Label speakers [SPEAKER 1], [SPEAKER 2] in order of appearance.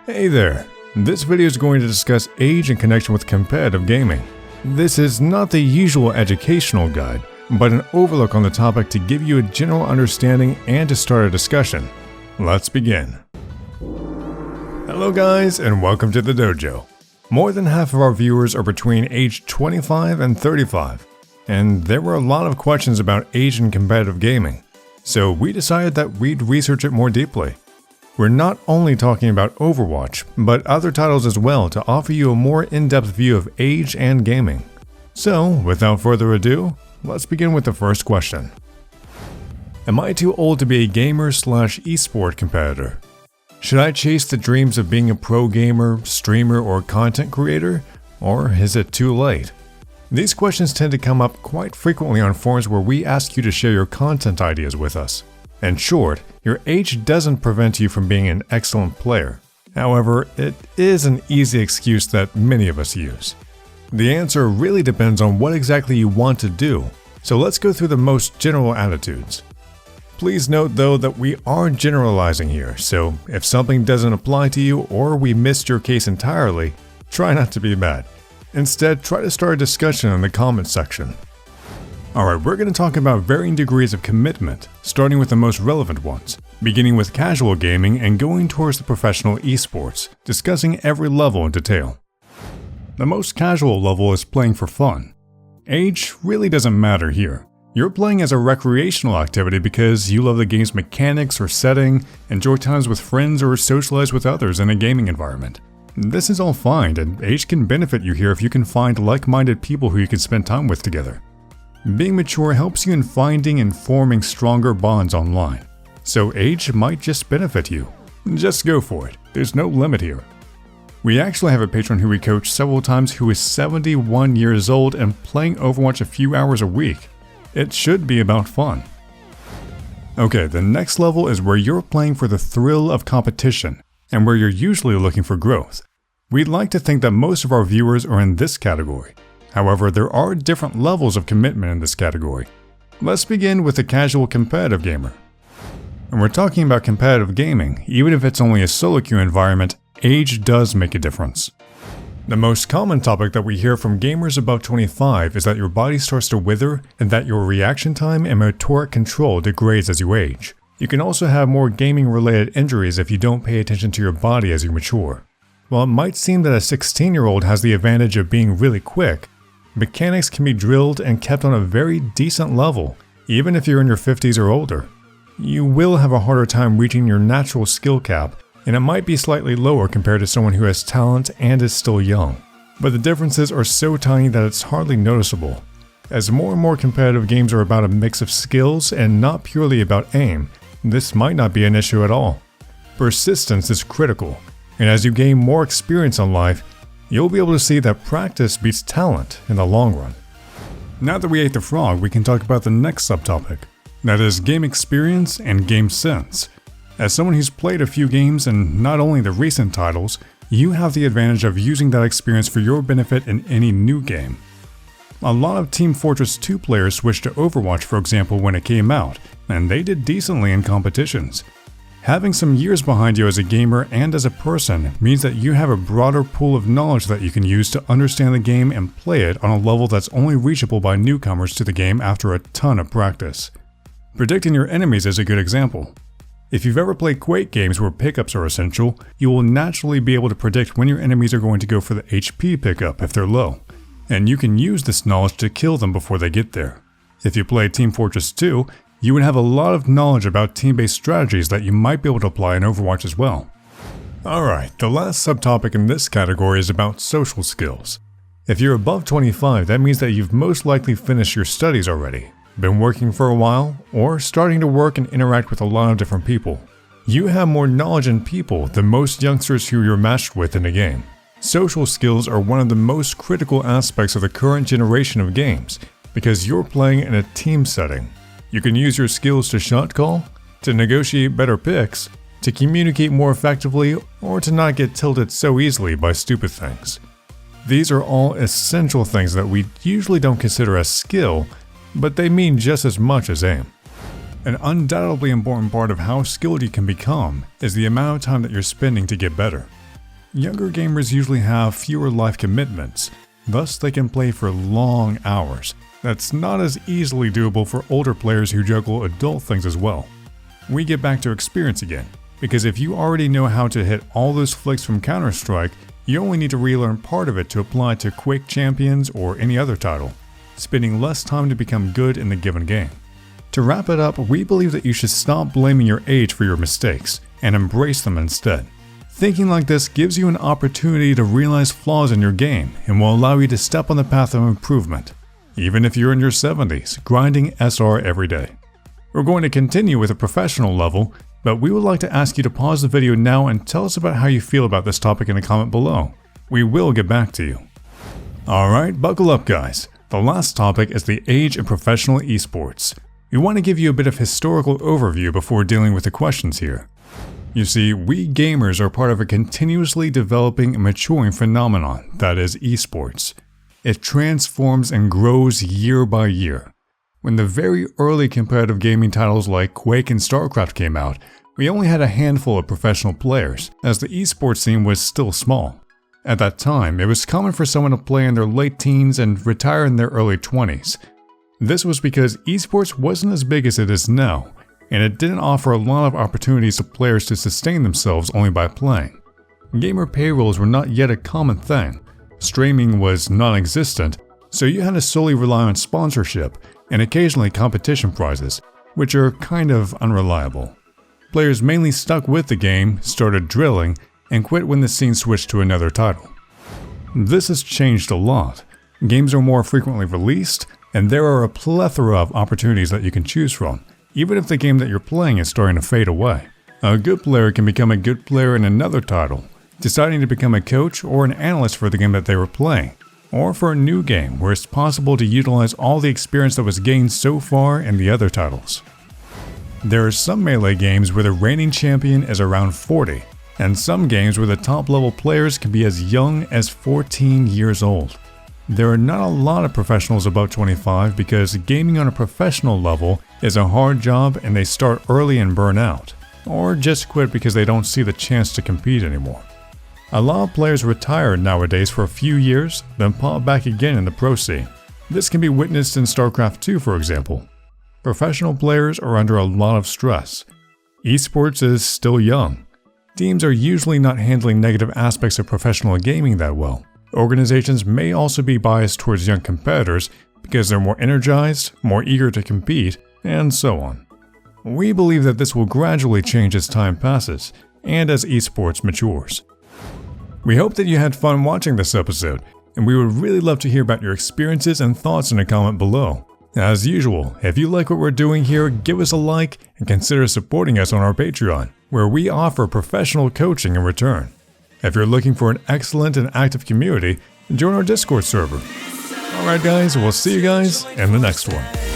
[SPEAKER 1] Hey there, this video is going to discuss age in connection with competitive gaming. This is not the usual educational guide, but an overlook on the topic to give you a general understanding and to start a discussion. Let's begin. Hello guys, and welcome to the Dojo. More than half of our viewers are between age 25 and 35, and there were a lot of questions about age in competitive gaming, so we decided that we'd research it more deeply. We're not only talking about Overwatch, but other titles as well to offer you a more in-depth view of age and gaming. So, without further ado, let's begin with the first question. Am I too old to be a gamer/esport competitor? Should I chase the dreams of being a pro gamer, streamer, or content creator? Or is it too late? These questions tend to come up quite frequently on forums where we ask you to share your content ideas with us. In short, your age doesn't prevent you from being an excellent player. However, it is an easy excuse that many of us use. The answer really depends on what exactly you want to do, so let's go through the most general attitudes. Please note though that we are generalizing here, so if something doesn't apply to you or we missed your case entirely, try not to be mad. Instead, try to start a discussion in the comments section. Alright, we're going to talk about varying degrees of commitment, starting with the most relevant ones, beginning with casual gaming and going towards the professional esports, discussing every level in detail. The most casual level is playing for fun. Age really doesn't matter here. You're playing as a recreational activity because you love the game's mechanics or setting, enjoy times with friends, or socialize with others in a gaming environment. This is all fine, and age can benefit you here if you can find like-minded people who you can spend time with together. Being mature helps you in finding and forming stronger bonds online, so age might just benefit you. Just go for it, there's no limit here. We actually have a patron who we coached several times who is 71 years old and playing Overwatch a few hours a week. It should be about fun. Okay, the next level is where you're playing for the thrill of competition, and where you're usually looking for growth. We'd like to think that most of our viewers are in this category. However, there are different levels of commitment in this category. Let's begin with the casual competitive gamer. When we're talking about competitive gaming, even if it's only a solo queue environment, age does make a difference. The most common topic that we hear from gamers above 25 is that your body starts to wither and that your reaction time and motoric control degrades as you age. You can also have more gaming-related injuries if you don't pay attention to your body as you mature. While it might seem that a 16-year-old has the advantage of being really quick, mechanics can be drilled and kept on a very decent level, even if you're in your 50s or older. You will have a harder time reaching your natural skill cap, and it might be slightly lower compared to someone who has talent and is still young. But the differences are so tiny that it's hardly noticeable. As more and more competitive games are about a mix of skills and not purely about aim, this might not be an issue at all. Persistence is critical, and as you gain more experience in life, you'll be able to see that practice beats talent in the long run. Now that we ate the frog, we can talk about the next subtopic, that is game experience and game sense. As someone who's played a few games and not only the recent titles, you have the advantage of using that experience for your benefit in any new game. A lot of Team Fortress 2 players switched to Overwatch, for example, when it came out, and they did decently in competitions. Having some years behind you as a gamer and as a person means that you have a broader pool of knowledge that you can use to understand the game and play it on a level that's only reachable by newcomers to the game after a ton of practice. Predicting your enemies is a good example. If you've ever played Quake games where pickups are essential, you will naturally be able to predict when your enemies are going to go for the HP pickup if they're low, and you can use this knowledge to kill them before they get there. If you play Team Fortress 2, you would have a lot of knowledge about team-based strategies that you might be able to apply in Overwatch as well. Alright, the last subtopic in this category is about social skills. If you're above 25, that means that you've most likely finished your studies already, been working for a while, or starting to work and interact with a lot of different people. You have more knowledge in people than most youngsters who you're matched with in a game. Social skills are one of the most critical aspects of the current generation of games, because you're playing in a team setting. You can use your skills to shot call, to negotiate better picks, to communicate more effectively, or to not get tilted so easily by stupid things. These are all essential things that we usually don't consider as skill, but they mean just as much as aim. An undoubtedly important part of how skilled you can become is the amount of time that you're spending to get better. Younger gamers usually have fewer life commitments, thus they can play for long hours. That's not as easily doable for older players who juggle adult things as well. We get back to experience again, because if you already know how to hit all those flicks from Counter-Strike, you only need to relearn part of it to apply to Quake Champions or any other title, spending less time to become good in the given game. To wrap it up, we believe that you should stop blaming your age for your mistakes and embrace them instead. Thinking like this gives you an opportunity to realize flaws in your game and will allow you to step on the path of improvement, even if you're in your 70s, grinding SR every day. We're going to continue with a professional level, but we would like to ask you to pause the video now and tell us about how you feel about this topic in a comment below. We will get back to you. Alright, buckle up guys. The last topic is the age of professional esports. We want to give you a bit of historical overview before dealing with the questions here. You see, we gamers are part of a continuously developing and maturing phenomenon that is esports. It transforms and grows year by year. When the very early competitive gaming titles like Quake and StarCraft came out, we only had a handful of professional players, as the esports scene was still small. At that time, it was common for someone to play in their late teens and retire in their early 20s. This was because esports wasn't as big as it is now, and it didn't offer a lot of opportunities to players to sustain themselves only by playing. Gamer payrolls were not yet a common thing. Streaming was non-existent, so you had to solely rely on sponsorship and occasionally competition prizes, which are kind of unreliable. Players mainly stuck with the game, started drilling, and quit when the scene switched to another title. This has changed a lot. Games are more frequently released, and there are a plethora of opportunities that you can choose from, even if the game that you're playing is starting to fade away. A good player can become a good player in another title, deciding to become a coach or an analyst for the game that they were playing, or for a new game where it's possible to utilize all the experience that was gained so far in the other titles. There are some Melee games where the reigning champion is around 40, and some games where the top level players can be as young as 14 years old. There are not a lot of professionals above 25 because gaming on a professional level is a hard job and they start early and burn out, or just quit because they don't see the chance to compete anymore. A lot of players retire nowadays for a few years, then pop back again in the pro scene. This can be witnessed in StarCraft 2 for example. Professional players are under a lot of stress. Esports is still young. Teams are usually not handling negative aspects of professional gaming that well. Organizations may also be biased towards young competitors because they're more energized, more eager to compete, and so on. We believe that this will gradually change as time passes, and as esports matures. We hope that you had fun watching this episode, and we would really love to hear about your experiences and thoughts in a comment below. As usual, if you like what we're doing here, give us a like and consider supporting us on our Patreon, where we offer professional coaching in return. If you're looking for an excellent and active community, join our Discord server. Alright guys, we'll see you guys in the next one.